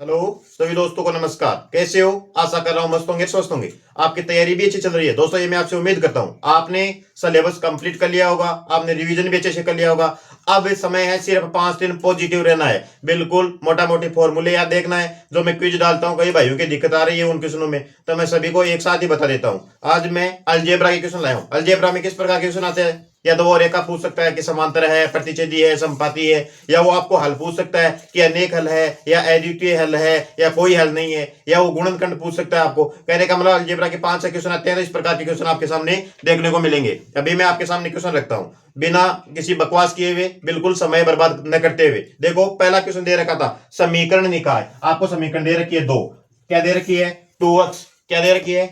Hello सभी दोस्तों को नमस्कार। कैसे हो? आशा कर रहा हूं मस्त होंगे, स्वस्थ होंगे। आपकी तैयारी भी अच्छी चल रही है दोस्तों। ये मैं आपसे उम्मीद करता हूं आपने सिलेबस कंप्लीट कर लिया होगा, आपने रिवीजन भी अच्छे से कर लिया होगा। अब समय है सिर्फ 5 दिन पॉजिटिव रहना है। बिल्कुल मोटा मोटी फॉर्मूले याद देखना है। जो मैं क्विज डालता हूँ, कई भाइयों की दिक्कत आ रही है उन क्वेश्चनों में, तो मैं सभी को एक साथ ही बता देता हूँ। आज मैं अलजेब्रा के क्वेश्चन लाया हूँ। अलजेब्रा में किस प्रकार के क्वेश्चन आते हैं? या तो वो रेखा पूछ सकता है कि समांतर है, प्रतिच्छेदी है, समपाती है, या वो आपको हल पूछ सकता है कि अनेक हल है या अद्वितीय हल है या कोई हल नहीं है, या वो गुणनखंड पूछ सकता है। आपको कहने का मतलब अलजेब्रा के 5 क्वेश्चन आते हैं, तो इस प्रकार के क्वेश्चन आपके सामने देखने को मिलेंगे। अभी मैं आपके सामने क्वेश्चन रखता हूं, बिना किसी बकवास किए हुए, बिल्कुल समय बर्बाद न करते हुए। देखो पहला क्वेश्चन दे रखा था समीकरण निकाय। आपको समीकरण दे रखी है दो। क्या दे रखी है? 2x। क्या दे रखी है?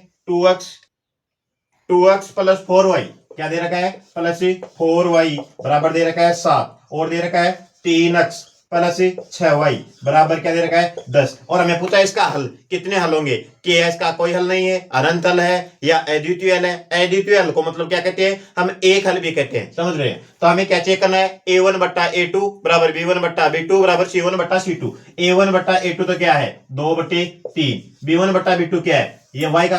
2x plus 4y। क्या दे रखा है? प्लस 4y बराबर दे रखा है 7। और दे रखा है 3x प्लस 6y बराबर क्या दे रखा है 10। और हमें पूछा इसका हल। कितने हल होंगे? कि इसका कोई हल नहीं है, अनंत हल है या अद्वितीय हल है। अद्वितीय हल को मतलब क्या कहते हैं? हम एक हल भी कहते हैं, समझ रहे हैं? तो हमें क्या चेक करना है? a1 बट्टा a2 बराबर b1 बट्टा b2 बराबर c1 बट्टा c2। a1 बट्टा a2 तो क्या है? 2/3। b1 बट्टा b2 क्या है? ये y का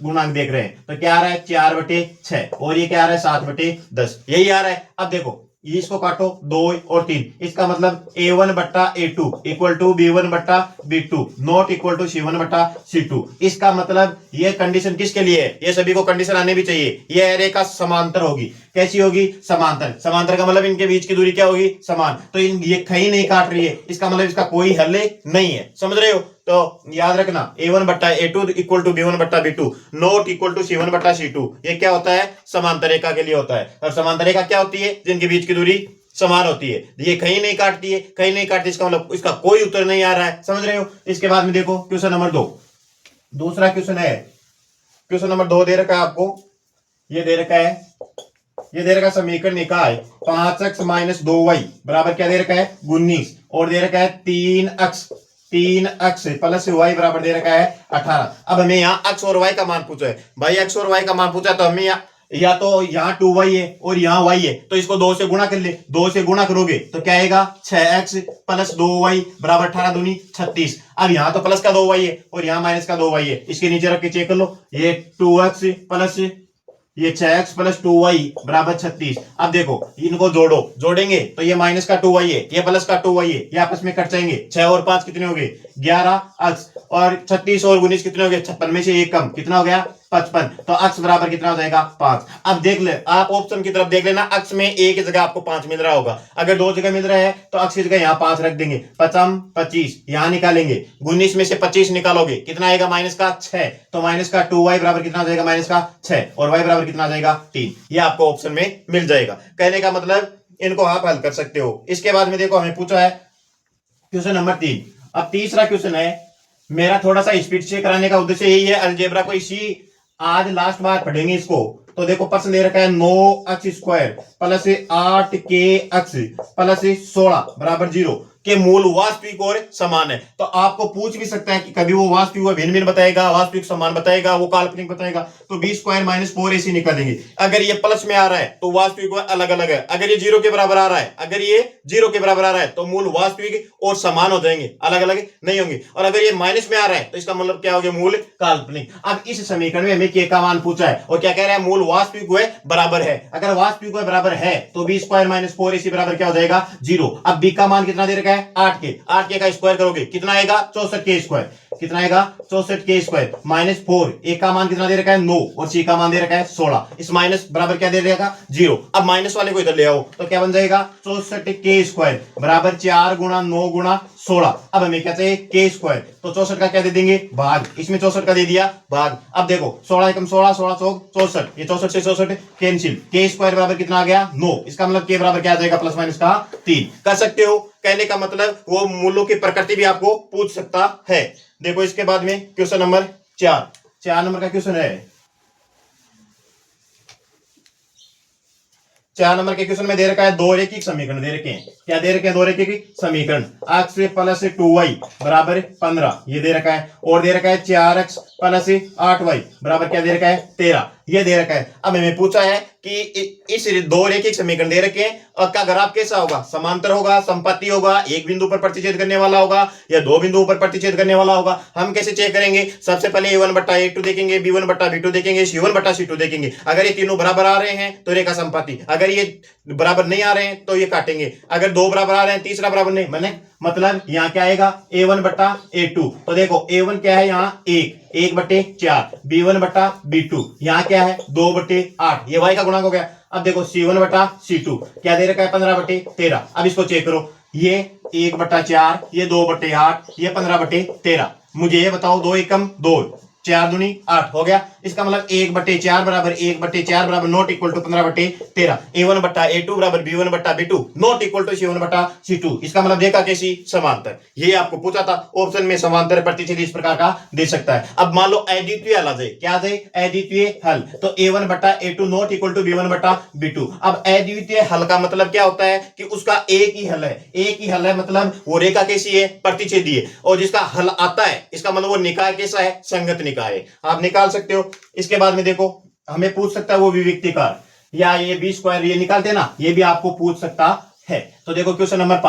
गुणांक देख रहे हैं, तो क्या आ रहा है? 4/6। और ये क्या आ रहा है? 7/10। यही आ रहा है। अब देखो इसको काटो, 2 और 3। इसका मतलब a1 बट्टा a2 इक्वल टू b1 बट्टा b2 not equal to c1 बट्टा c2। इसका मतलब ये कंडीशन किसके लिए है? ये सभी को कंडीशन आने भी चाहिए। ये रेखा समांतर होगी। कैसी होगी? समांतर। समांतर का मतलब इनके बीच की दूरी क्या होगी? समान। तो ये कहीं नहीं काट रही है, इसका मतलब इसका कोई हल नहीं है। समझ रहे हो? तो याद रखना a1 बट्टा a2 इक्वल टू b1 बट्टा b2 not equal to c1 बट्टा c2। ये क्या होता है? समांतर रेखा के लिए होता है। और समांतर रेखा क्या होती है? जिनके बीच की दूरी समान होती है। ये कहीं नहीं काटती है, कहीं नहीं काटती, इसका मतलब इसका कोई उत्तर नहीं आ रहा है। समझ रहे हो? इसके बाद में देखो क्वेश्चन नंबर 2। दूसरा क्वेश्चन है, क्वेश्चन नंबर 2 दे रखा है आपको। ये दे रखा है, ये दे रखा है समीकरण निकाय 5x माइनस 2y बराबर क्या दे रखा है? 19। और दे रखा है 3x प्लस y बराबर दे रखा है 18। अब हमें यहाँ x और y का मान पूछा है। भाई x और y का मान पूछा, तो हमें या तो यहाँ 2y है और यहाँ y है, तो इसको 2 से गुणा कर ले। 2 से गुणा करोगे तो क्या आएगा? 6x प्लस 2y बराबर 18 दूनी 36। अब यहाँ तो प्लस का 2y है और यहाँ माइनस का 2y है। इसके नीचे रख के चेक कर लो। ये 2x प्लस ये 6x प्लस 2y बराबर 36। अब देखो इनको जोड़ो, जोड़ेंगे तो ये माइनस का 2y है, ये प्लस का 2y है, ये आपस में कट जाएंगे। 6 और 5 कितने हो गए? 11x। और 36 और 19 कितने हो गए? 56 में से एक कम, कितना हो गया? 55। तो अक्स बराबर कितना हो जाएगा? 5। अब देख ले, आप ऑप्शन की तरफ देख लेना, अक्स में एक जगह आपको 5 मिल रहा होगा। अगर 2 जगह मिल रहा है तो अक्स की जगह यहाँ 5 रख देंगे। 55 25 यहाँ निकालेंगे। 19 में से 25 निकालोगे, कितना आएगा? माइनस का 6। तो माइनस का 2y बराबर कितना हो जाएगा? माइनस का 6। और y बराबर कितना आ जाएगा? 3। ये आपको ऑप्शन में मिल जाएगा। कहने का मतलब इनको आप हल कर सकते हो। इसके बाद में देखो हमें पूछा है क्वेश्चन नंबर 3। अब तीसरा क्वेश्चन है, मेरा थोड़ा सा स्पीड से कराने का उद्देश्य यही है। अलजेब्रा को इसी आज लास्ट बार पढ़ेंगे इसको। तो देखो प्रश्न दे रखा है 9x² प्लस 8kx प्लस 16 बराबर 0 के मूल वास्तविक और समान है। तो आपको पूछ भी सकता है कि कभी वो वास्तविक भिन्न भिन्न बताएगा, वास्तविक समान बताएगा, वो काल्पनिक बताएगा। तो b² माइनस 4ac निकालेंगे। अगर ये प्लस में आ रहा है तो वास्तविक अलग अलग है। अगर ये 0 के बराबर आ रहा है, अगर ये 0 के बराबर आ रहा है तो मूल वास्तविक और समान हो जाएंगे, अलग अलग नहीं होंगे। और अगर ये माइनस में आ रहा है तो इसका मतलब क्या हो गया? मूल काल्पनिक। अब इस समीकरण में हमें k का मान पूछा है और क्या कह रहा है? मूल वास्तविक हुए बराबर है। अगर वास्तविक हुए बराबर है तो b² माइनस 4ac बराबर क्या हो जाएगा? 0। अब b का मान कितना दे रखा है? 8k। 8k का स्क्वायर करोगे कितना आएगा? 64k²। कितना आएगा? 64k² minus 4। a का मान कितना दे रखा है? 9। और c का मान दे रखा है 16। इस माइनस बराबर क्या दे रखा? 0। अब माइनस वाले को इधर ले आओ तो क्या बन जाएगा? 64k² बराबर 4 गुणा 9 गुणा 16। अब हमें क्या चाहिए? k²। तो 64 का क्या दे देंगे? भाग। इसमें 64 का दे दिया भाग। अब देखो 16 एकम 16, 16 चौक 64। ये 64 से 64 कैंसिल। k² बराबर कितना आ गया? 9। इसका मतलब k बराबर क्या आ जाएगा? प्लस माइनस का 3। कर सकते हो। कहने का मतलब वो मूलों की प्रकृति भी आपको पूछ सकता है। देखो इसके बाद में क्वेश्चन नंबर 4 नंबर का क्वेश्चन है। 4 नंबर के क्वेश्चन में दे रखा है दो रेखिक समीकरण दे रखे हैं। क्या दे रखे हैं? दो रेखिक समीकरण। x प्लस 2y बराबर 15 ये दे रखा है। और दे रखा है 4x प्लस 8y बराबर क्या दे रखा है? 13 ये दे रखा है। अब हमें पूछा है कि इस दो रेखिक समीकरण दे रखे हैं और का ग्राफ कैसा होगा, समांतर होगा, संपत्ति होगा, एक बिंदु पर प्रतिच्छेद करने वाला होगा या दो बिंदुओं पर प्रतिच्छेद करने वाला होगा। हम कैसे चेक करेंगे, सबसे पहले a1 बट्टा a2 देखेंगे, b1 बट्टा b2 देखेंगे, c1 बट्टा c2 देखेंगे। अगर ये तीनों बराबर आ रहे हैं तो रेखा संपत्ति, अगर ये बराबर नहीं आ रहे हैं तो ये काटेंगे। अगर दो बराबर आ रहे हैं, तीसरा बराबर नहीं, मैंने मतलब यहाँ क्या आएगा a1 बट्टा a2। तो देखो a1 क्या है यहाँ 1 बट्टे 4, b1 बट्टा b2 यहाँ क्या है 2 बट्टे 8, ये y का गुणांक हो गया। अब देखो c1 बट्टा c2 क्या दे रखा है 15 बट्टे 13। अब इसको चेक करो, ये 1 बट्टा 4, ये 2 बट्टे 8, ये 15 बट्टे 13। मुझे ये बताओ 2 एकम 2, 4 दूनी 8 हो गया। इसका मतलब 1 बट्टे 4 बराबर 1 बट्टे 4 बराबर नॉट इक्वल टू 15 बट्टे 13। a1 बट्टा a2 बराबर b1 बट्टा b2 not equal to c1 बट्टा c2। इसका मतलब देखा कैसी समांतर, ये आपको पूछा था ऑप्शन में, समांतर प्रतिच्छेद इस प्रकार का दे सकता है। अब मान लो अद्वितीय हल आ जाए, क्या आ जाए अद्वितीय हल, तो a1 बट्टा a2 not equal to b1 बट्टा b2। अब अद्वितीय हल का मतलब क्या होता है कि उसका एक ही हल है, एक ही हल है, मतलब वो रेखा कैसी है प्रतिच्छेदी है, और जिसका हल आता है इसका मतलब वो निकाय कैसा है संगत निकाय है, आप निकाल सकते हो। इसके बाद में देखो हमें पूछ सकता है वो विविक्तिकार, या ये बी स्क्वायर ये निकालते ना, ये भी आपको पूछ सकता है। तो देखो क्वेश्चन नंबर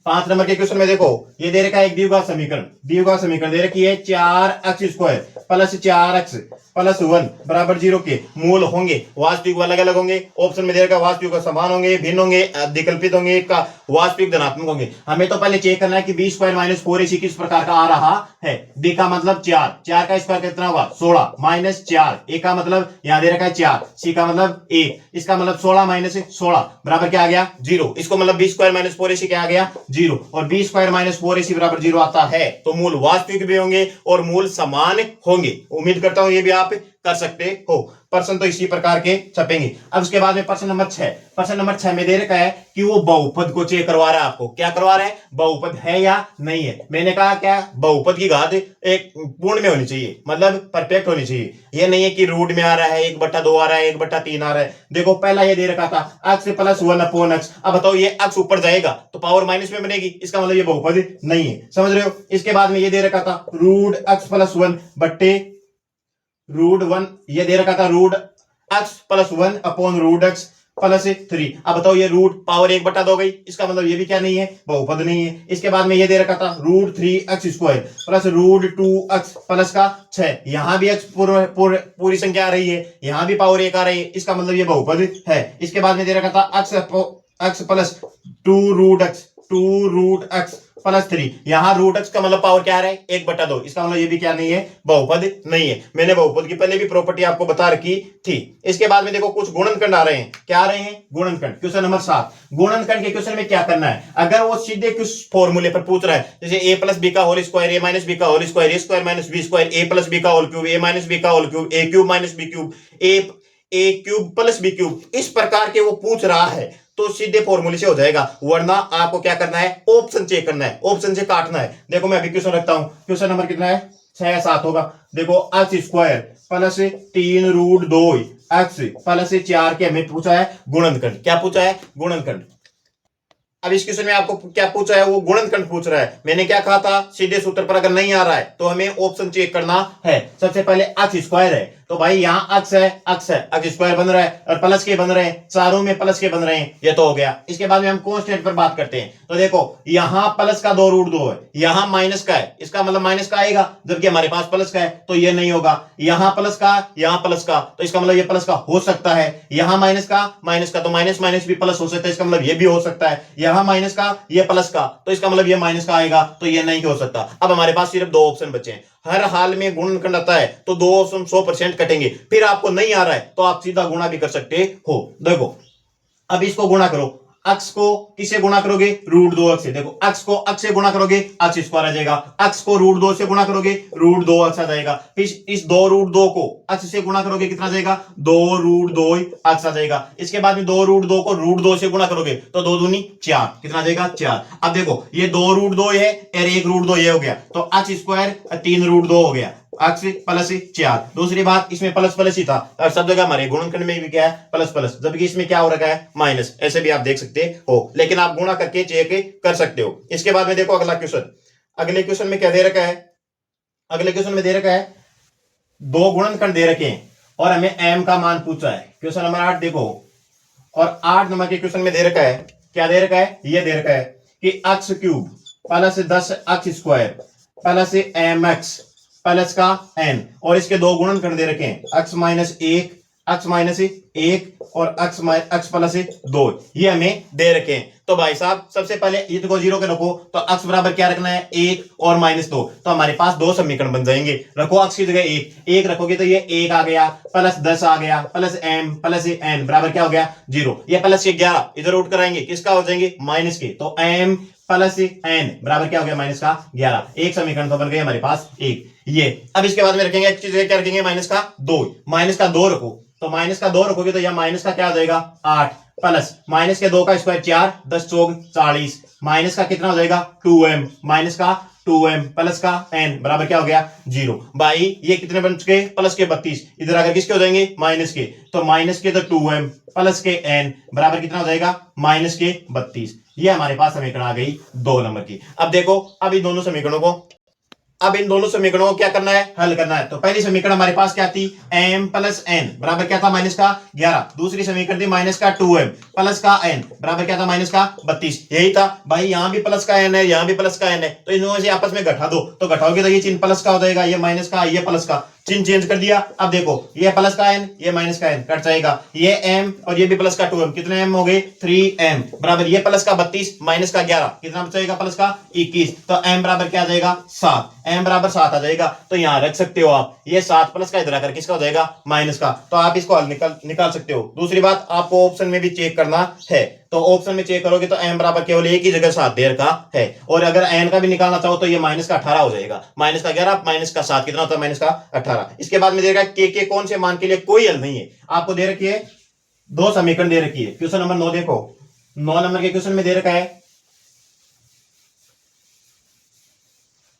5 नंबर के क्वेश्चन में देखो ये दे रखा है एक द्विघात समीकरण दे रखी है 4x square plus 4x plus 1 बराबर 0 के मूल होंगे, वास्तविक अलग अलग होंगे। ऑप्शन में दे रखा है वास्तविक समान होंगे, भिन्न होंगे, विकल्पित होंगे, का वास्तविक धनात्मक होंगे। हमें तो पहले चेक करना है कि बी स्क्वायर माइनस 4ac किस प्रकार का आ रहा है। बी का मतलब 4 का स्क्वायर कितना होगा 16 माइनस 4, ए का मतलब यहां दे रखा है 4, सी का मतलब 1, इसका मतलब 16 माइनस 16 बराबर क्या आ गया 0। इसको मतलब बी स्क्वायर माइनस 4ac क्या आ गया 0, और बी स्क्वायर माइनस 4ac बराबर 0 आता है तो मूल वास्तविक भी होंगे और मूल समान होंगे। उम्मीद करता हूं ये भी आप कर सकते हो। प्रश्न तो इसी प्रकार के छपेंगे। अब उसके बाद में प्रश्न नंबर 6 में दे रखा है कि वो बहुपद को चेक करवा रहा है आपको, क्या करवा रहा है, बहुपद है या नहीं है। मैंने कहा क्या बहुपद की घात एक पूर्ण में होनी चाहिए, मतलब परफेक्ट होनी चाहिए। ये नहीं है कि रूट में आ रहा है 1/2 आ रहा है 1/3 आ रहा है। देखो पहला ये दे रखा था x प्लस 1 अपॉन x। अब बताओ ये x ऊपर जाएगा तो पावर माइनस में बनेगी, इसका मतलब ये बहुपद नहीं है, समझ रहे हो। इसके बाद में ये दे रखा था रूट x प्लस 1 बट्टे रूट 1, ये दे रखा था root x plus 1 upon root x plus 3। अब बताओ ये रूट पावर 1/2 हो गई, इसका मतलब ये भी क्या नहीं है बहुपद नहीं है। इसके बाद में ये दे रखा था root 3x square plus root 2x plus का 6, यहां भी x पूरी संख्या आ रही है, यहां भी पावर 1 आ रही है, इसका मतलब ये बहुपद है। इसके बाद में दे रखा था x plus 2 root x plus 3, यहां रूट x का मतलब पावर क्या आ रहा है 1/2, इसका मतलब ये भी क्या नहीं है बहुपद नहीं है। मैंने बहुपद की पहले भी प्रॉपर्टी आपको बता रखी थी। इसके बाद में देखो कुछ गुणनखंड आ रहे हैं, क्या आ रहे हैं गुणनखंड। क्वेश्चन नंबर 7 गुणनखंड के क्वेश्चन में क्या करना है, अगर वो सीधे किस फॉर्मूले पर पूछ रहा है, जैसे a प्लस बी का whole square a minus b का whole square a square minus B square a plus b का whole cube a minus b का whole cube a cube minus b cube a cube plus b cube, इस प्रकार के वो पूछ रहा है तो सीधे फॉर्मूले से हो जाएगा। वरना आपको क्या करना है ऑप्शन चेक करना है, ऑप्शन से काटना है। देखो मैं अभी क्वेश्चन रखता हूं, क्वेश्चन नंबर कितना है 6 या 7 होगा। देखो x square plus 3 root 2 x plus 4 के हमें पूछा है गुणनखंड। क्या पूछा है गुणनखंड। अब इस क्वेश्चन में आपको क्या पूछा है वो गुणनखंड पूछ रहा है। मैंने क्या कहा था सीधे सूत्र पर अगर नहीं आ रहा है तो हमें ऑप्शन चेक करना है। सबसे पहले x स्क्वायर है तो भाई यहाँ x है x स्क्वायर बन रहा है और प्लस के बन रहे हैं, चारों में प्लस के बन रहे हैं, ये तो हो गया। इसके बाद में हम कांस्टेंट पर बात करते हैं तो देखो यहाँ प्लस का 2 रूट 2 है, यहाँ माइनस का है, इसका मतलब माइनस का आएगा, जबकि हमारे पास प्लस का है तो ये नहीं होगा। यहाँ प्लस का यहाँ प्लस का तो इसका मतलब ये प्लस का हो सकता है। यहाँ माइनस का तो माइनस माइनस भी प्लस हो सकता है, इसका मतलब ये भी हो सकता है। यहाँ माइनस का ये प्लस का तो इसका मतलब ये माइनस का आएगा तो ये नहीं हो सकता। अब हमारे पास सिर्फ 2 ऑप्शन बचे हैं। हर हाल में गुणनखंड आता है तो 2 ऑप्शन 100% कटेंगे। फिर आपको नहीं आ रहा है तो आप सीधा गुणा भी कर सकते हो। देखो अब इसको गुणा करो, x को किसे गुणा करोगे रूट 2x से। देखो x को x से गुणा करोगे x स्क्वायर आ जाएगा, x को रूट 2 से गुणा करोगे रूट 2x आ जाएगा। फिर इस 2 रूट 2 को x से गुणा करोगे कितना आ जाएगा 2 रूट 2x आ जाएगा। इसके बाद में 2 रूट 2 को रूट 2 से गुणा करोगे तो 2 दूनी 4, कितना आ जाएगा 4। अब देखो ये 2 रूट 2 है और 1 रूट 2 ये हो गया तो x स्क्वायर 3 रूट 2 हो गया, x प्लस 4। दूसरी बात इसमें प्लस प्लस ही था और सब जगह हमारे गुणनखंड में भी क्या है प्लस प्लस, जबकि इसमें क्या हो रखा है माइनस। ऐसे भी आप देख सकते हो, लेकिन आप गुणा करके चेक कर सकते हो। इसके बाद में देखो अगला क्वेश्चन, अगले क्वेश्चन में क्या दे रखा है, अगले क्वेश्चन में दे रखा है 2 गुणनखंड दे रखे हैं और हमें m का मान पूछा है। क्वेश्चन नंबर 8 देखो, और 8 नंबर के क्वेश्चन में दे रखा है, क्या दे रखा है, ये दे रखा है कि x cube plus 10x square plus mx plus का n, और इसके दो गुणनखंड दे रखे हैं, x माइनस एक, x माइनस एक और x प्लस दो, ये हमें दे रखे हैं। तो भाई साहब सबसे पहले ये को जीरो के रखो, तो x बराबर क्या रखना है, एक और माइनस दो, तो हमारे पास दो समीकरण बन जाएंगे। रखो x की जगह एक रखोगे तो ये एक आ गया, प्लस 10 आ गया, प्लस m प्लस n बराबर क्या हो गया, जीरो। ये प्लस के 11 इधर उठ कराएंगे, किसका हो जाएंगे, माइनस के, तो m प्लस n बराबर क्या हो गया, माइनस का 11। एक समीकरण तो बन गया हमारे पास एक। ये अब इसके बाद में रखेंगे एक चीज, क्या रखेंगे, माइनस का दो रखो, तो माइनस का दो रखोगे तो यह माइनस का क्या हो जाएगा, 8 प्लस माइनस के दो का स्क्वायर 4, 10 चौक 40, माइनस का कितना हो जाएगा, 2m, माइनस का 2m प्लस का n बराबर क्या हो गया, 0। भाई ये कितने बन चुके, प्लस के 32, इधर आकर किसके हो जाएंगे, माइनस के, तो माइनस के तो 2m प्लस के n बराबर कितना हो जाएगा, माइनस के 32। ये हमारे पास समीकरण आ गई 2 नंबर की। अब देखो, अब इन दोनों समीकरणों को क्या करना है, हल करना है। तो पहली समीकरण हमारे पास क्या थी, m प्लस n बराबर क्या था, माइनस का 11। दूसरी समीकरण थी माइनस का 2m प्लस का n बराबर क्या था, माइनस का 32। यही था भाई, यहां भी प्लस का n है, यहां भी प्लस का n है, तो इन दोनों से आपस में घटा दो, तो घटाओगे तो ये चिन्ह प्लस का हो जाएगा, ये माइनस का, ये प्लस का, चिन्ह चेंज कर दिया। अब देखो, ये प्लस का n, ये माइनस का n कट जाएगा, ये m और ये भी प्लस का 2m, कितने m हो गए, 3m बराबर ये प्लस का 32 माइनस का 11, कितना बचेगा, प्लस का 21, तो m बराबर क्या आ जाएगा, 7, m बराबर 7 आ जाएगा। तो यहां रख सकते हो आप, ये 7 प्लस का इधर आकर किसका हो जाएगा, माइनस का, तो आप इसको हल निकाल सकते हो। दूसरी बात, आपको ऑप्शन में भी चेक करना है, तो ऑप्शन में चेक करोगे तो m बराबर केवल एक ही जगह 7 दे रखा है, और अगर n का भी निकालना चाहो तो ये माइनस का 18 हो जाएगा, माइनस का 11 माइनस का 7 कितना होता है, माइनस का 18। इसके बाद में देगा के कौन से मान के लिए कोई हल नहीं है, आपको दे रखी है दो समीकरण दे रखी है। क्वेश्चन नंबर 9 देखो, 9 नंबर के क्वेश्चन में दे रखा है,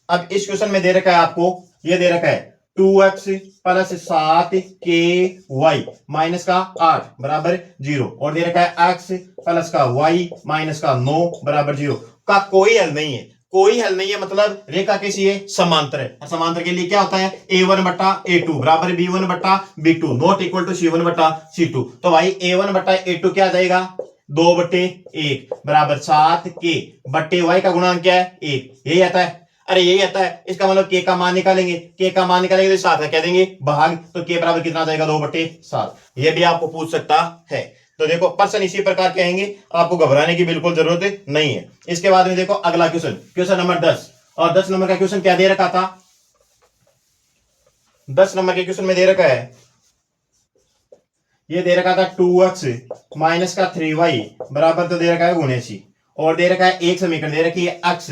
अब इस क्वेश्चन में दे रखा है आपको, ये दे रखा है 2x प्लस 7ky माइनस का 8 बराबर 0, और दे रखा है x प्लस का y माइनस का 9 बराबर 0 का कोई हल नहीं है। कोई हल नहीं है मतलब रेखा कैसी है, समांतर है। समांतर के लिए क्या होता है, a1 बटा a2 बराबर b1 बटा b2 not equal to c1 बटा c2। तो भाई a1 बटा a2 क्या आ जाएगा, 2 बटे 1 बराबर 7k बटे y का गुणांक क्या है, 1, यही आता है। अरे यही आता है, इसका मतलब k का मान निकालेंगे, k का मान निकालेंगे तो 7 का क्या देंगे, भाग, तो k बराबर कितना आ जाएगा, 2 बटे 7। ये भी आपको पूछ सकता है। तो देखो पर्सन इसी प्रकार कहेंगे, आपको घबराने की बिल्कुल जरूरत नहीं है। इसके बाद में देखो अगला क्वेश्चन, क्वेश्चन नंबर 10, और 10 नंबर का क्वेश्चन क्या दे रखा था, 10 नंबर के क्वेश्चन में दे रखा है, ये दे रखा था 2x माइनस का 3y बराबर, तो दे रखा है 79, और दे रखा है एक समीकरण दे रखी है x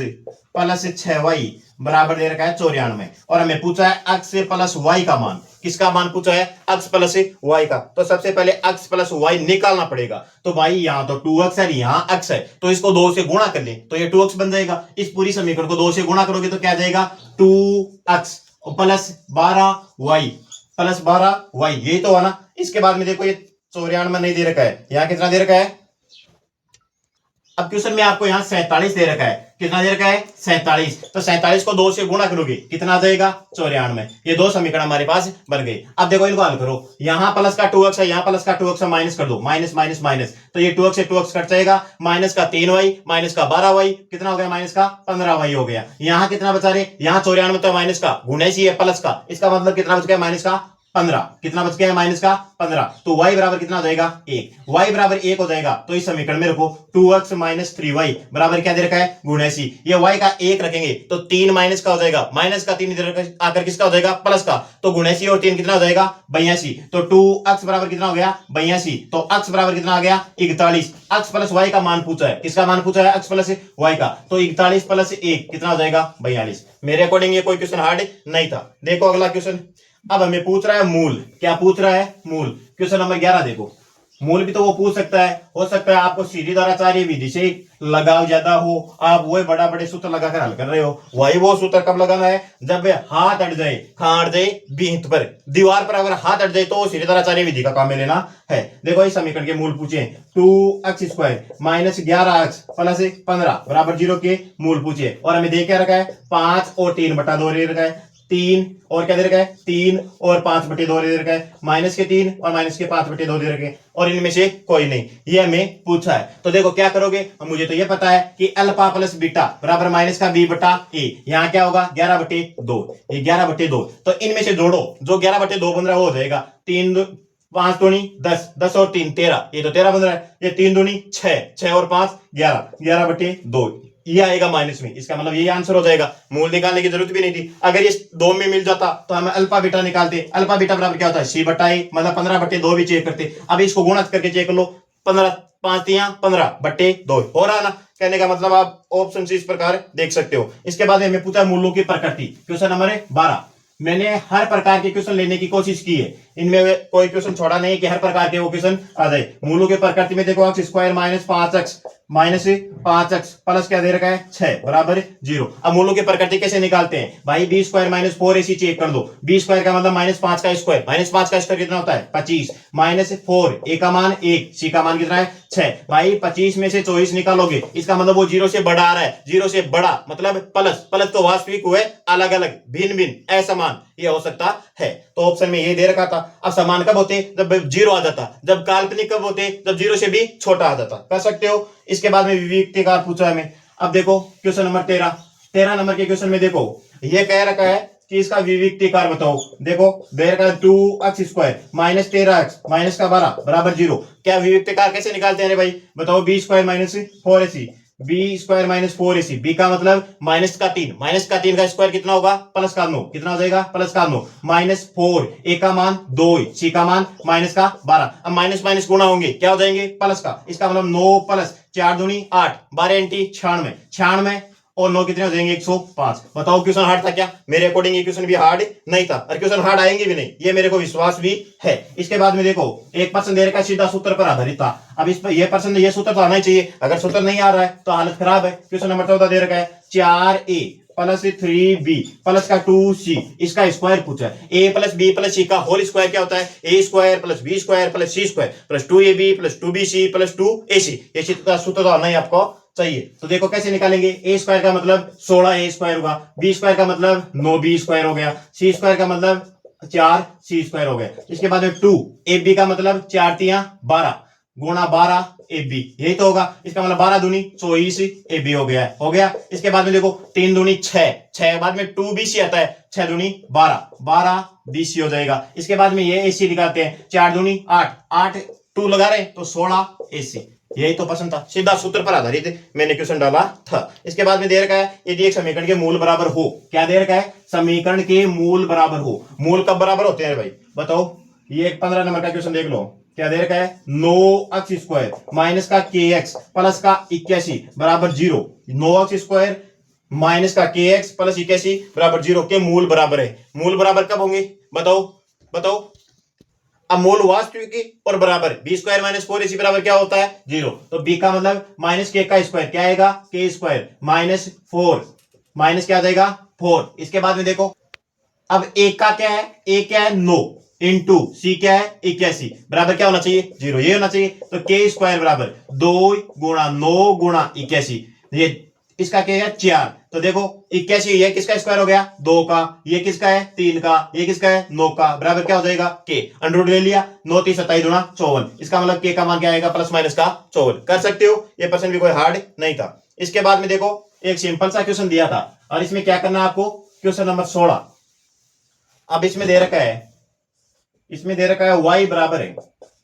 प्लस 6y बराबर दे रखा है 94, और हमें पूछा है x प्लस y का मान, किसका मान पूछा है, x प्लस y का। तो सबसे पहले x प्लस y निकालना पड़ेगा। तो भाई यहाँ तो 2x है, यहाँ x है, तो इसको 2 से गुणा कर ले तो ये 2x बन जाएगा। इस पूरी समीकरण को 2 से गुणा करोगे तो क्या जाएगा, 2x प्लस 12y, यही तो है ना। इसके बाद में देखो ये 94 नहीं दे रखा है, यहाँ कितना दे रखा है, अब क्वेश्चन में आपको यहाँ 47 दे रखा है, कितना दे रखा है, 47, तो 47 को 2 से गुणा करोगे कितना आ जाएगा, 94। ये दो समीकरण हमारे पास बन गए। अब देखो इनको हल करो, यहाँ प्लस का 2x है, यहाँ प्लस का 2x है, माइनस कर दो, माइनस माइनस माइनस, तो ये 2x से 2x कट जाएगा, माइनस का 3y माइनस का 12y कितना हो गया, माइनस का 15y हो गया। यहाँ कितना बचा रहे, यहाँ 94 तो माइनस का गुणा ही है प्लस का, इसका मतलब कितना बच गया, माइनस का 15, कितना बच गया, माइनस का 15, तो y बराबर कितना हो जाएगा, 1, y बराबर 1 हो जाएगा। तो इस समीकरण में रखो 2x माइनस 3y बराबर क्या दे रखा है, गुणेसी, ये y का 1 रखेंगे तो 3 माइनस का हो जाएगा, माइनस का 3 इधर आकर किसका हो जाएगा, प्लस का, तो गुणेसी और 3 कितना हो जाएगा, 82, तो 2x बराबर कितना हो गया, 82, तो x बराबर कितना आ गया, 41। x प्लस y का मान पूछा है, किसका मान पूछा है, x प्लस y का, तो 41 प्लस 1 कितना हो जाएगा, 42। मेरे अकॉर्डिंग ये कोई क्वेश्चन हार्ड नहीं था। देखो अगला क्वेश्चन, अब हमें पूछ रहा है मूल, क्या पूछ रहा है, मूल। क्वेश्चन नंबर 11 देखो, मूल भी तो वो पूछ सकता है, हो सकता है आपको सीधी द्वाराचार्य विधि से लगाव ज्यादा हो, आप वो बड़ा बड़े सूत्र लगाकर हल कर रहे हो। वही वो सूत्र कब लगाना है, जब हाथ अट जाए, कहां अट जाए, बीत पर, दीवार पर अगर हाथ अट जाए तो सीधी द्वाराचार्य विधि का काम में लेना है। देखो इस समीकरण के मूल पूछे, 2x² माइनस 11x प्लस 15 बराबर 0 के मूल पूछे, और हमें दे क्या रखा है, 5 और 3 बटा 2 रखा है। 3 और क्या दे रखा है 3 और 5/2 दे रखा है, माइनस के 3 और माइनस के 5/2 दे रखे हैं, और इनमें से कोई नहीं, ये हमें पूछा है। तो देखो क्या करोगे, मुझे तो ये पता है कि अल्फा प्लस बीटा बराबर माइनस का बी बटा ए, यहाँ क्या होगा 11/2, ये 11/2, तो इनमें से जोड़ो, जो 11/2 बन रहा है वो हो जाएगा 3 5 दूनी 10, 10 और 3 13, ये तो 13 बन रहा है, ये 3 दूनी 6, 6 और 5 11, 11/2, ये आएगा माइनस में, इसका मतलब ये आंसर हो जाएगा। मूल निकालने की जरूरत भी नहीं थी, अगर ये 2 में मिल जाता तो हम अल्फा बीटा निकालते, अल्फा बीटा बराबर क्या होता है सी बटा ए, मतलब 15/2 भी चेक करते। अब इसको गुणा करके चेक कर लो, 15 5 15/2 हो रहा ना, कहने का मतलब आप ऑप्शन से इस प्रकार देख सकते हो। इसके बाद हमें पूछा मूलों की प्रकृति, क्वेश्चन नंबर 12। मैंने हर प्रकार के क्वेश्चन लेने की कोशिश की है, इनमें कोई क्वेश्चन छोड़ा नहीं कि हर प्रकार के वो क्वेश्चन आ जाए। मूलों के प्रकृति में देखो x square minus 5x plus क्या दे रखा है 6 बराबर 0। अब मूलों की प्रकृति कैसे निकालते हैं भाई, B square minus 4ac check कर दो, बी स्क्वायर का मतलब -5 का स्क्वायर, -5 का स्क्वायर कितना होता है 25, माइनस 4 ए का मान 1, सी का मान कितना है 6, भाई 25 में से 24 निकालोगे, इसका मतलब वो 0 से बड़ा आ रहा है, 0 से बड़ा मतलब प्लस, प्लस तो वास्तविक हुए अलग अलग भिन्न भिन्न असमान, ये हो सकता है। तो ऑप्शन में ये दे रखा था। अब समान कब होते, जब 0 आ जाता, जब काल्पनिक कब होते, जब 0 से भी छोटा आ जाता, कर सकते हो। इसके बाद में विविक्तिकार पूछा है हमें। अब देखो क्वेश्चन नंबर 13 नंबर के क्वेश्चन में देखो ये कह रखा है कि इसका विविक्तिकार बताओ। देखो दे रखा है 2x square minus 13x minus का 12 बराबर 0। क्या विविक्तिकार कैसे निकालते हैं भाई, बताओ, B square minus 4ac, B square minus 4ac, B का मतलब माइनस का 3, माइनस का 3 का स्क्वायर कितना होगा प्लस का 9, कितना हो जाएगा प्लस का 9, माइनस 4, ए का मान 2, सी का मान माइनस का 12। अब माइनस माइनस गुणा होंगे क्या हो जाएंगे प्लस का, इसका मतलब 9 प्लस 4 दूनी 8, 12 × 96, 96 और 9 कितने हो जाएंगे 105। बताओ क्वेश्चन हार्ड था क्या, मेरे अकॉर्डिंग ये क्वेश्चन भी हार्ड नहीं था, और क्वेश्चन हार्ड आएंगे भी नहीं, ये मेरे को विश्वास भी है। इसके बाद में देखो एक प्रश्न दे रखा है सीधा सूत्र पर आधारित था। अब इस पर ये प्रश्न ये सूत्र तो आना ही चाहिए, अगर सूत्र नहीं आ रहा है तो हालत खराब है। क्वेश्चन नंबर 14 दे रखा है 4a प्लस 3b प्लस का 2c, इसका स्क्वायर पूछा है। a plus b plus c का होल स्क्वायर क्या होता है, a square plus b square plus c square plus 2ab plus 2bc plus 2ac, ये सूत्र तो आना ही आपको चाहिए। तो देखो कैसे निकालेंगे, ए स्क्वायर का मतलब 16a स्क्वायर होगा, बी स्क्वायर का मतलब 9b स्क्वायर हो गया, सी स्क्वायर का मतलब 4c स्क्वायर हो गया। इसके बाद में 2 ab का मतलब 4 × 12 गुणा 12 ab, यही तो होगा, इसका मतलब 12 दूनी 24 ab हो गया, हो गया। इसके बाद में देखो 3 दूनी 6, 6 के बाद में 2bc आता है, 6 दूनी 12, 12bc हो जाएगा। इसके बाद में ये ac निकालते हैं, 4 दूनी 8, 8 2 लगा रहे तो 16ac, यही तो पसंद था, सीधा सूत्र पर आधारित मैंने क्वेश्चन डाला था। इसके बाद में दे रखा है यदि एक समीकरण के मूल बराबर हो, क्या दे रखा है समीकरण के मूल बराबर हो, मूल कब बराबर होते हैं भाई बताओ। ये 15 नंबर का क्वेश्चन देख लो, क्या दे रखा है 9x स्क्वायर माइनस का kx प्लस का 81 बराबर 0, 9x स्क्वायर माइनस का kx प्लस 81 बराबर 0 के मूल बराबर है। मूल बराबर कब होंगे बताओ, बताओ। अब मूल वास्तविक और बराबर, बी स्क्वायर माइनस 4ac बराबर क्या होता है 0, तो b का मतलब माइनस k का स्क्वायर क्या आएगा k स्क्वायर माइनस 4, माइनस क्या आ जाएगा 4। इसके बाद में देखो अब a का क्या है, a क्या है 9 इंटू c क्या है 81 बराबर क्या होना चाहिए 0, ये होना चाहिए। तो k स्क्वायर बराबर 2 गुणा 9 गुणा 81, ये इसका क्या है 4, तो देखो 81 ये किसका स्क्वायर हो गया 2 का, ये किसका है 3 का, ये किसका है 9 का, बराबर क्या हो जाएगा k, अंडर ले लिया 9 3 27 गुणा 54, इसका मतलब k का मान क्या आएगा प्लस माइनस का 54। कर सकते हो, ये प्रश्न भी कोई हार्ड नहीं था। इसके बाद में देखो एक सिंपल सा क्वेश्चन दिया था, और इसमें क्या करना है आपको, क्वेश्चन नंबर 16। अब इसमें दे रखा है, इसमें दे रखा है y बराबर है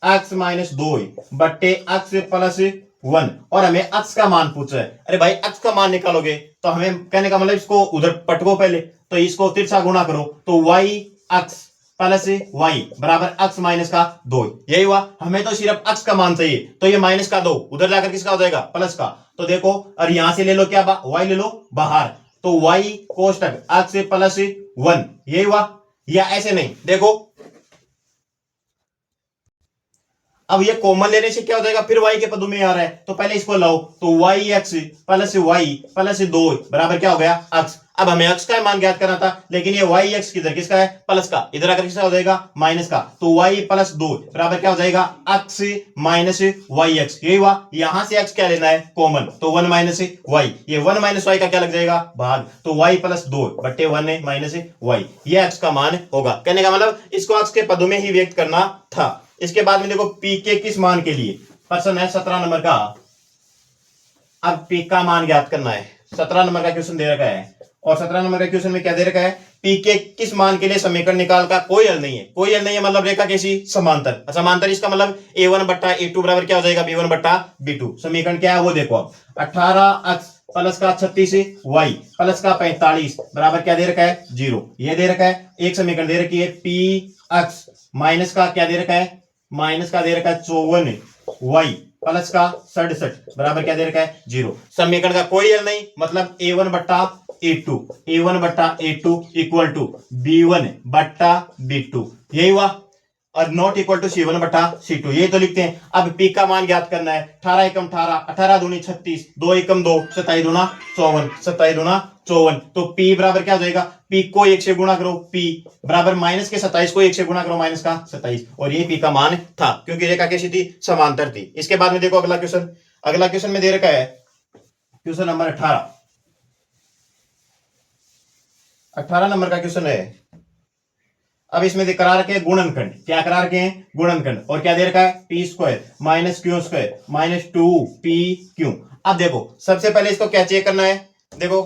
x माइनस 2 बट्टे x प्लस 1, और हमें x का मान पूछा है। अरे भाई x का मान निकालोगे तो हमें कहने का मतलब इसको उधर पटको पहले, तो इसको तिरछा गुणा करो, तो y x प्लस y बराबर x माइनस का 2, यही हुआ। हमें तो सिर्फ x का मान चाहिए, तो ये माइनस का 2 उधर जाकर किसका हो जाएगा प्लस का, तो देखो और यहां से ले लो क्या y ले लो बाहर, तो y कोष्टक x प्लस 1, यही हुआ। या ऐसे नहीं, देखो अब ये कॉमन लेने से क्या हो जाएगा, फिर y के पदों में आ रहा है तो पहले इसको लाओ, तो y x plus y plus 2 बराबर क्या हो गया x। अब हमें x का मान ज्ञात करना था, लेकिन ये y x किधर किसका है, प्लस का, इधर आकर किसका हो जाएगा माइनस का, तो y प्लस 2 बराबर क्या हो जाएगा x माइनस वाई एक्स। यही हुआ, यहां से x क्या लेना है कॉमन, तो 1 माइनस वाई, ये 1 माइनस वाई का क्या लग जाएगा भाग, तो y प्लस 2 बट्टे 1 माइनस वाई, ये x का मान होगा। कहने का मतलब इसको x के पदों में ही व्यक्त करना था। इसके बाद में देखो p के किस मान के लिए प्रश्न है 17 नंबर का। अब p का मान ज्ञात करना है, 17 नंबर का क्वेश्चन दे रखा है, और 17 नंबर के क्वेश्चन में क्या दे रखा है, p के किस मान के लिए समीकरण निकाल का कोई हल नहीं है। कोई हल नहीं है मतलब रेखा कैसी, समांतर। समांतर इसका मतलब a1 बट्टा a2 बराबर क्या हो जाएगा b1 बट्टा b2। समीकरण क्या है वो देखो, अब 18x प्लस का 36y प्लस का 45 बराबर क्या दे रखा है 0, ये दे रखा है। एक समीकरण दे रखी है px माइनस का क्या दे रखा है, माइनस का दे रखा है 54y प्लस का 67 बराबर क्या दे रखा है 0। समीकरण का कोई हल नहीं मतलब a1 बट्टा a2, a1 बट्टा a2 इक्वल टू b1 बट्टा b2, यही हुआ, और नॉट इक्वल टू c1 बट्टा c2, ये तो लिखते हैं। अब p का मान ज्ञात करना है, 18 एकम 18, 18 दूनी 36, 2 एकम 2, 27 दूना 54, 27 दूना 54, तो p बराबर क्या हो जाएगा, p को 1 से गुणा करो, p बराबर माइनस के 27 को 1 से गुणा करो माइनस का 27, और ये p का मान था क्योंकि रेखा कैसी थी, समांतर थी। इसके बाद में देखो अगला क्वेश्चन, अगला क्वेश्चन में दे रखा है क्वेश्चन नंबर 18 नंबर का क्वेश्चन है। अब इसमें करा रखे हैं गुणनखंड, क्या करा रखे हैं गुणनखंड, और क्या दे रखा है P square minus Q square minus 2pq। अब देखो सबसे पहले इसको क्या चेक करना है, देखो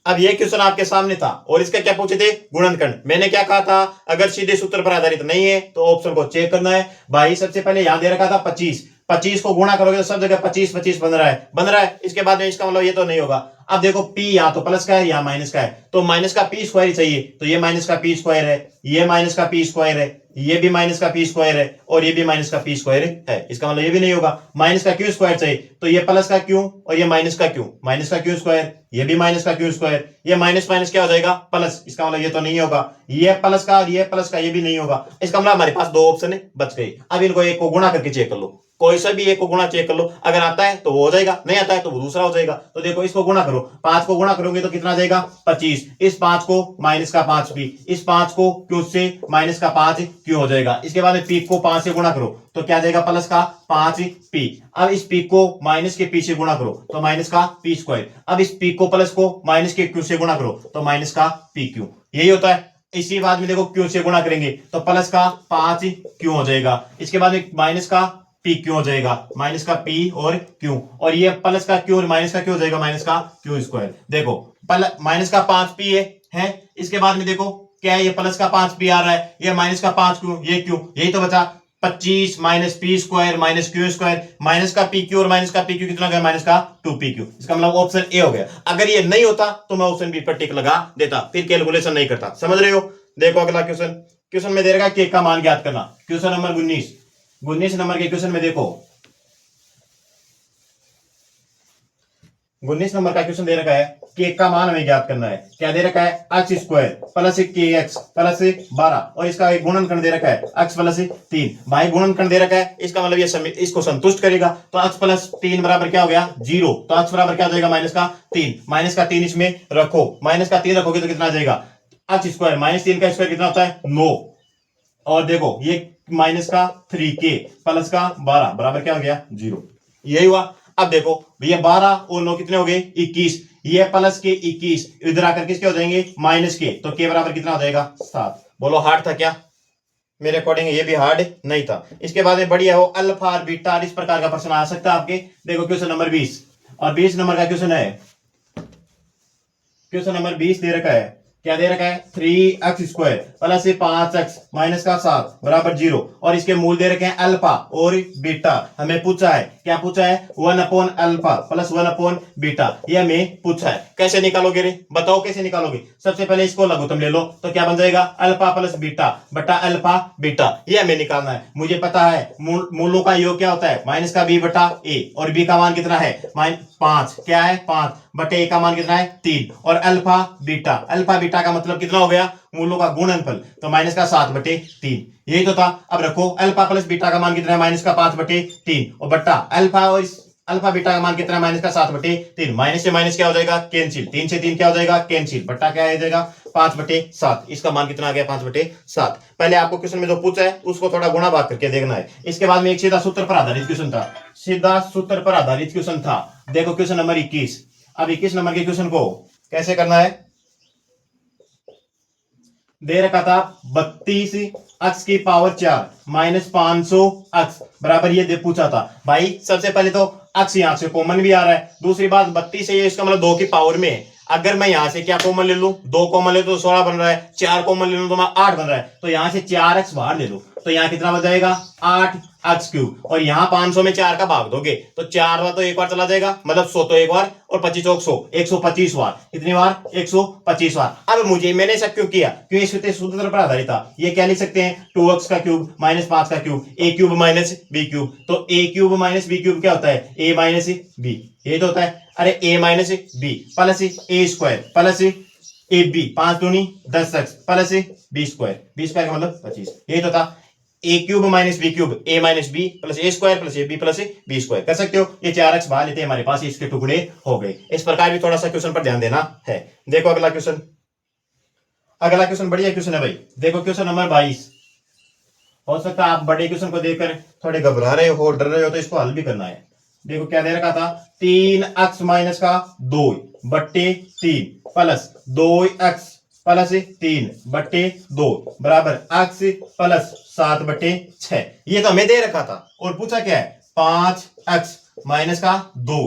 अब ये क्वेश्चन आपके सामने था और इसका क्या पूछे थे गुणनखंड। मैंने क्या कहा था, अगर सीधे सूत्र पर आधारित नहीं है तो ऑप्शन को चेक करना है। भाई सबसे पहले यहां दे रखा था 25, 25 को गुणा करोगे तो सब जगह 25 25 बन रहा है। इसके बाद में इसका मतलब ये तो नहीं होगा। अब देखो p यहाँ तो प्लस का है यहाँ माइनस का है, तो माइनस का पी स्क्वायर चाहिए, तो ये माइनस का पी स्क्वायर है, ये माइनस का पी स्क्वायर है, ये भी माइनस का पी स्क्वायर है, और ये भी माइनस का पी स्क्वायर है। इसका मतलब ये भी नहीं होगा। माइनस का क्यू स्क्वायर चाहिए, तो ये प्लस का क्यू और ये माइनस का क्यू, माइनस का क्यू स्क्वायर, ये भी माइनस का क्यू स्क्वायर, ये माइनस माइनस क्या हो जाएगा प्लस। इसका मतलब ये तो नहीं होगा, ये प्लस का और ये प्लस का, ये भी नहीं होगा। इसका मतलब हमारे पास दो ऑप्शन बच गए। अब इनको एक को गुणा करके चेक कर लो, कोई सा भी एक को गुणा चेक कर लो, अगर आता है तो वो हो जाएगा, नहीं आता है तो वो दूसरा हो जाएगा। तो देखो इसको गुणा करो, 5 को गुणा करोगे तो कितना जाएगा 25, इस 5 को माइनस का 5p, इस 5 को क्यू से माइनस का 5q हो जाएगा। इसके बाद में p को 5 से गुणा करो तो क्या जाएगा प्लस का 5p। अब इस p को माइनस के p से गुणा करो तो माइनस का p स्क्वायर। अब इस p को प्लस को माइनस के q से गुणा करो तो माइनस का pq, यही होता है। इसी बाद में देखो q से गुणा करेंगे तो प्लस का 5q हो जाएगा। इसके बाद में माइनस का p क्यों हो जाएगा, माइनस का p और q, और ये प्लस का q और माइनस का q हो जाएगा माइनस का q स्क्वायर। देखो माइनस का 5p है। इसके बाद में देखो क्या है, ये प्लस का 5p आ रहा है, ये माइनस का 5q, ये q, यही तो बचा 25 minus P square minus Q square, minus का पी क्यू और माइनस का पी क्यू कितना गया माइनस का 2pq। इसका मतलब ऑप्शन ए हो गया। अगर ये नहीं होता तो मैं ऑप्शन बी पर टिक लगा देता, फिर कैलकुलेशन नहीं करता। समझ रहे हो। देखो अगला क्वेश्चन, क्वेश्चन में दे रखा के का मान ज्ञात करना। क्वेश्चन नंबर 19 नंबर के क्वेश्चन में देखो, 19 नंबर का क्वेश्चन दे रखा है के का मान हमें ज्ञात करना है। क्या दे रखा है x स्क्वायर प्लस के एक्स प्लस 12, और इसका एक गुणनखंड दे रखा है x प्लस 3। भाई गुणनखंड दे रखा है, इसका मतलब ये इसको संतुष्ट करेगा, तो x प्लस 3 बराबर क्या हो गया 0, तो x बराबर क्या हो जाएगा माइनस का 3, माइनस का 3 इसमें रखो, माइनस का 3 रखोगे तो कितना आ जाएगा x स्क्वायर माइनस 3 का स्क्वायर कितना होता है 9, और देखो ये माइनस का 3k प्लस का 12 बराबर क्या हो गया 0, यही हुआ। अब देखो भैया 12 और 9 कितने हो गए 21, ये प्लस के 21 इधर आकर किसके हो जाएंगे माइनस के, तो के बराबर कितना हो जाएगा 7। बोलो हार्ड था क्या, मेरे अकॉर्डिंग ये भी हार्ड नहीं था। इसके बाद में बढ़िया हो अल्फा और बीटा, इस प्रकार का प्रश्न आ सकता है आपके। देखो क्वेश्चन नंबर 20, और 20 नंबर का क्वेश्चन है, क्वेश्चन नंबर 20 दे रखा है। क्या दे रखा है 3x square plus 5x minus का 7 बराबर 0, और इसके मूल दे रखे हैं अल्फा और बीटा। हमें पूछा है, क्या पूछा है 1 अल्फा प्लस 1 बीटा, ये हमें पूछा है। कैसे निकालोगे रे, बताओ कैसे निकालोगे। सबसे पहले इसको लघुत्तम ले लो तो क्या बन जाएगा अल्फा प्लस बीटा बटा अल्फा बीटा, ये हमें निकालना है। मुझे पता है मूलों का योग क्या होता है माइनस का b बटा a, और b का मान कितना है 5, क्या है 5 बटे a का मान कितना है 3, और अल्फा बीटा बीटा का मतलब कितना हो गया, मूलों का गुणनफल, तो माइनस का 7/3, यही तो था। अब रखो अल्फा प्लस बीटा का मान कितना है, माइनस का 5/3, और बट्टा अल्फा और अल्फा बीटा का मान कितना है, माइनस का 7/3, माइनस से माइनस क्या हो जाएगा, कैंसिल, 3 से 3 क्या हो जाएगा, कैंसिल, बट्टा क्या आ जाएगा 5/7, इसका मान कितना आ गया 5/7। पहले आपको क्वेश्चन में जो पूछा है उसको थोड़ा गुणा भाग करके देखना है। इसके बाद में एक सीधा सूत्र पर आधारित क्वेश्चन था, सीधा सूत्र पर आधारित क्वेश्चन था। देखो क्वेश्चन नंबर 21। अब 21 नंबर के क्वेश्चन को कैसे करना है, दे रखा था 32 x की पावर 4 माइनस 500 x बराबर, ये दे पूछा था भाई। सबसे पहले तो x यहां से कॉमन भी आ रहा है, दूसरी बात 32 है, ये इसका मतलब 2 की पावर में है। अगर मैं यहां से क्या कॉमन ले लूं, 2 कॉमन ले तो 16 बन रहा है, 4 कॉमन ले लूं तो मैं 8 बन रहा है, तो यहां से 4x बाहर ले लो तो यहां कितना बच जाएगा 8x3, और यहां 500 में 4 का भाग दोगे तो 4 बार तो एक बार चला जाएगा, मतलब 100 तो एक बार, और 25 100, 125 बार, कितनी बार 125 बार। अब मुझे मैंने ऐसा क्यों किया, क्यों इस सूत्र पर आधारित था। ये क्या लिख सकते हैं, 2x का क्यूब माइनस 5 का cube, a cube minus b cube, तो a cube minus b cube क्या होता है, a माइनस b, ये तो होता है। अरे a minus b plus a square plus a b, 5 दूनी 10x plus b square, b square का मतलब 25, यही तो था। A cube minus b cube, a minus b plus a square plus a b plus b square कर सकते हो। ये 4x बाहर लेते हैं, हमारे पास इसके टुकड़े हो गए। इस प्रकार भी थोड़ा सा क्वेश्चन पर ध्यान देना है। देखो अगला क्वेश्चन, अगला क्वेश्चन बढ़िया क्वेश्चन है भाई। देखो क्वेश्चन नंबर 22। हो सकता है आप बड़े क्वेश्चन को देखकर थोड़े घबरा रहे हो, डर रहे हो, तो इसको हल भी करना है। देखो क्या दे रखा था, 3x माइनस का 2/3 प्लस 2x प्लस 3/2 बराबर x प्लस 7/6, ये तो हमें दे रखा था। और पूछा क्या है, 5x माइनस का 2,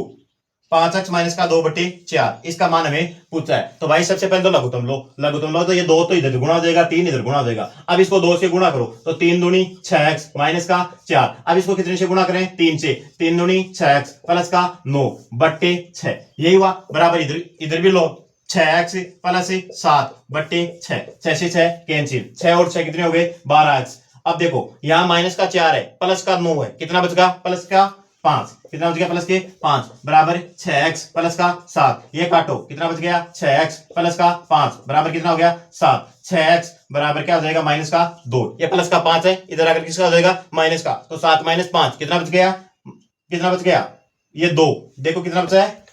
5x माइनस का 2/4, इसका मान हमें पूछा है। तो भाई सबसे पहले तो लघुत्तम लो, लघुत्तम लो तो ये 2 तो इधर गुणा हो जाएगा, 3 इधर गुणा हो जाएगा। अब इसको 2 से गुणा करो तो 3 दूनी 6x माइनस का 4। अब इसको कितने से गुणा करें, 3 से, 3 दूनी 6x प्लस का 9/6, यही हुआ बराबर। इधर इधर भी लो, 6x प्लस 7/6, 6 से 6 कैंसिल, 6 और 6 कितने हो गए 12x। अब देखो यहां माइनस का 4 है, प्लस का 9 है, कितना बचेगा प्लस का 5, कितना बच गया प्लस के 5 बराबर 6x प्लस का 7, ये काटो कितना बच गया 6x प्लस का 5 बराबर कितना हो गया 7, 6x बराबर क्या हो जाएगा माइनस का 2, ये प्लस का 5 है, इधर आकर किसका हो जाएगा माइनस का, तो 7 माइनस 5 कितना बच गया, कितना बच गया ये 2, देखो कितना बचा है।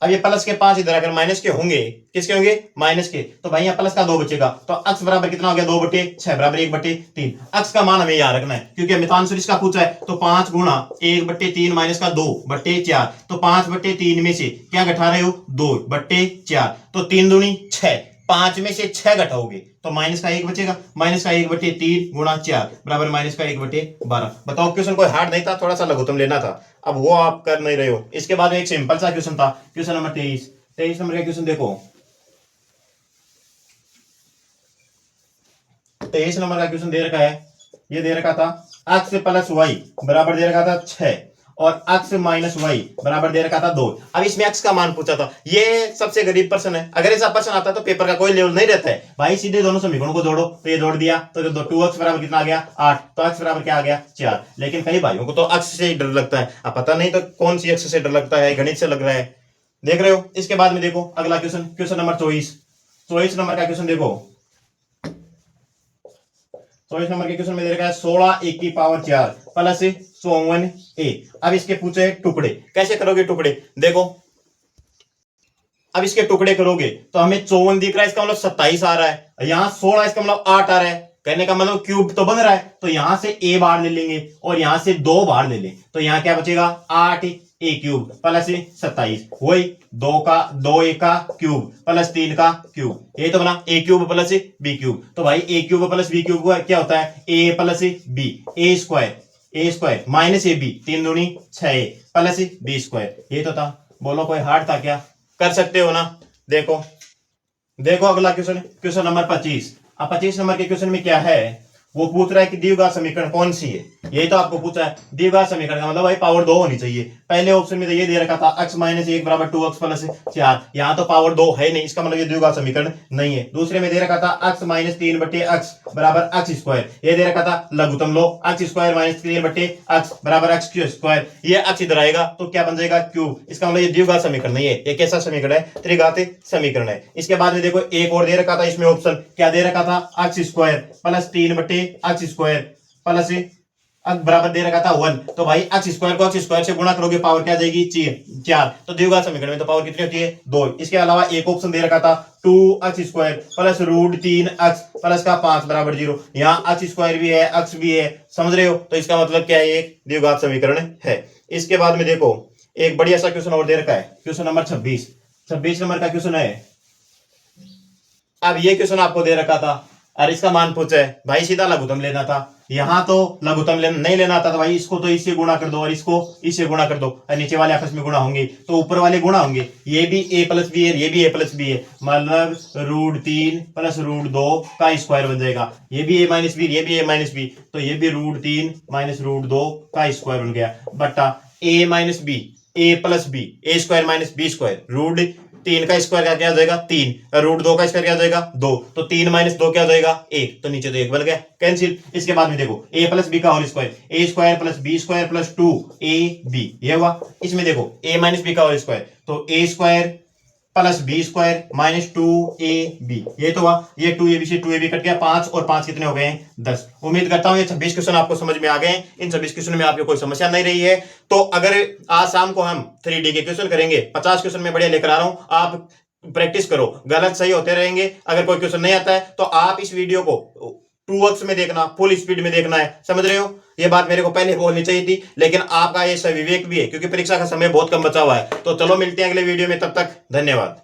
अब ये प्लस के 5 इधर अगर माइनस के होंगे, किसके होंगे माइनस के, तो भाई यहाँ प्लस का 2 बचेगा, तो x बराबर कितना हो गया 2/6 बराबर 1/3। x का मान हमें याद रखना है क्योंकि मितांशुर इसका पूछा है, तो 5 गुणा 1/3 माइनस का 2/4, तो 5/3 में से क्या घटा रहे हो 2/4, तो 3 दूनी 6, 5 में से 6 घटाओगे तो माइनस का 1 बचेगा, माइनस का 1/3 गुणा 4 बराबर माइनस का 1/12। बताओ क्वेश्चन कोई हार्ड नहीं था, थोड़ा सा लघुत्तम लेना था, अब वो आप कर नहीं रहे हो। इसके बाद एक सिंपल सा क्वेश्चन था, क्वेश्चन नंबर 23। 23 नंबर का क्वेश्चन देखो, 23 नंबर का क्वेश्चन दे रखा है, ये दे रखा था x प्लस वाई बराबर दे रखा था 6 और x माइनस वाई बराबर दे रखा था 2। अब इसमें x का मान पूछा था, ये सबसे गरीब प्रश्न है। अगर ऐसा प्रश्न आता तो पेपर का कोई लेवल नहीं रहता है भाई, सीधे दोनों समीकरणों को जोड़ो, तो ये जोड़ दिया तो 2x बराबर कितना आ गया 8, तो x बराबर क्या आ गया 4। लेकिन कई भाइयों को तो x से ही डर लगता है, अब पता नहीं तो कौन सी x से डर लगता है, गणित से लग रहा है, देख रहे हो। इसके बाद में देखो अगला क्वेश्चन, क्वेश्चन नंबर 24 नंबर का क्वेश्चन देखो। 24 नंबर के क्वेश्चन में दे रखा है 16 e की पावर 4 प्लस 54a। अब इसके पूछे टुकड़े, कैसे करोगे टुकड़े, देखो अब इसके टुकड़े करोगे तो हमें 54 दिख रहा है, इसका मतलब 27 आ रहा है, यहाँ 16 इसका मतलब 8 आ रहा है, कहने का मतलब क्यूब तो बन रहा है, तो यहां से a बाहर ले लेंगे और यहां से 2 बाहर ले लें, तो यहां क्या बचेगा 8 a क्यूब प्लस 27, वही 2 का क्यूब प्लस 3 का क्यूब, यही तो बना a cube plus b cube. तो भाई a cube plus b cube क्या होता है a plus b, a square minus A B, 3 दूनी 6 प्लस b स्क्वायर, यही तो था। बोलो कोई हार्ड था क्या, कर सकते हो ना। देखो देखो अगला क्वेश्चन, क्वेश्चन नंबर 25। अब 25 नंबर के क्वेश्चन में क्या है, वो पूछ रहा है कि द्विघात समीकरण कौन सी है, यही तो आपको पूछा है। द्विघात समीकरण का मतलब भाई पावर 2 होनी चाहिए। पहले ऑप्शन में तो ये दे रखा था x माइनस 1 बराबर 2x प्लस 4, यहाँ तो पावर 2 है नहीं, इसका मतलब ये द्विघात समीकरण नहीं है। दूसरे में दे रखा था x माइनस 3 बटे x बराबर x स्क्वायर, ये दे रखा था लघुत्तम लो x स्क्वायर माइनस 3 बटे x बराबर x क्यू स्क्वायर, ये x इधर आएगा तो क्या बन जाएगा क्यूब, इसका मतलब ये द्विघात समीकरण नहीं है, ये कैसा समीकरण है, त्रिघाती समीकरण है। इसके बाद में देखो एक और दे रखा था इसमें ऑप्शन, क्या दे रखा था x स्क्वायर प्लस 3 बटे x स्क्वायर प्लस बराबर दे रखा था 1, तो भाई x स्क्वायर को x स्क्वायर से गुणा करोगे पावर क्या जाएगी 4, तो द्विघात समीकरण में तो पावर कितनी होती है 2। इसके अलावा एक ऑप्शन दे रखा था 2x square plus root 3x plus का 5 बराबर 0, यहाँ x स्क्वायर भी है x भी है, समझ रहे हो, तो इसका मतलब क्या है, एक द्विघात समीकरण है। इसके बाद में देखो एक बढ़िया सा क्वेश्चन और दे रखा है, क्वेश्चन नंबर 26 नंबर का क्वेश्चन है। अब ये क्वेश्चन आपको दे रखा था और इसका मान पूछा है, भाई सीधा लघुत्तम लेना था, यहां तो लघुत्तम नहीं लेना था, तो भाई इसको तो इससे गुणा कर दो और इसको इससे गुणा कर दो, और नीचे वाले आपस में गुणा होंगे तो ऊपर वाले गुणा होंगे, ये भी a प्लस बी है, ये भी a प्लस बी है, मतलब रूट 3 प्लस रूट 2 का स्क्वायर बन जाएगा, ये भी a माइनस बी, ये भी a माइनस बी, तो ये भी रूट 3 माइनस रूट 2 का स्क्वायर बन गया, बट्टा a minus B a plus B, A square minus B square, root 3 का स्क्वायर क्या हो जाएगा 3, रूट 2 का स्क्वायर क्या हो जाएगा 2, तो 3 माइनस 2 क्या हो जाएगा 1, तो नीचे तो 1 बन गया कैंसिल। इसके बाद में देखो a प्लस बी का whole square, a square plus b square plus 2ab, ये हुआ। इसमें देखो a माइनस बी का होल स्क्वायर, तो a square plus b square minus 2ab, ये तो हुआ, ये 2ab से 2ab कट गया 5 और 5 कितने हो गए 10। उम्मीद करता हूं ये 26 क्वेश्चन आपको समझ में आ गए। इन 26 क्वेश्चन में आपको कोई समस्या नहीं रही है, तो अगर आज शाम को हम 3D के क्वेश्चन करेंगे, 50 क्वेश्चन में बढ़िया लेकर आ रहा हूं, आप प्रैक्टिस करो, गलत सही होते रहेंगे। अगर कोई क्वेश्चन नहीं आता है तो आप इस वीडियो को 2x में देखना, फुल स्पीड में देखना है, समझ रहे हो। ये बात मेरे को पहले बोलनी चाहिए थी, लेकिन आपका ये सही विवेक भी है क्योंकि परीक्षा का समय बहुत कम बचा हुआ है। तो चलो मिलते हैं अगले वीडियो में, तब तक धन्यवाद।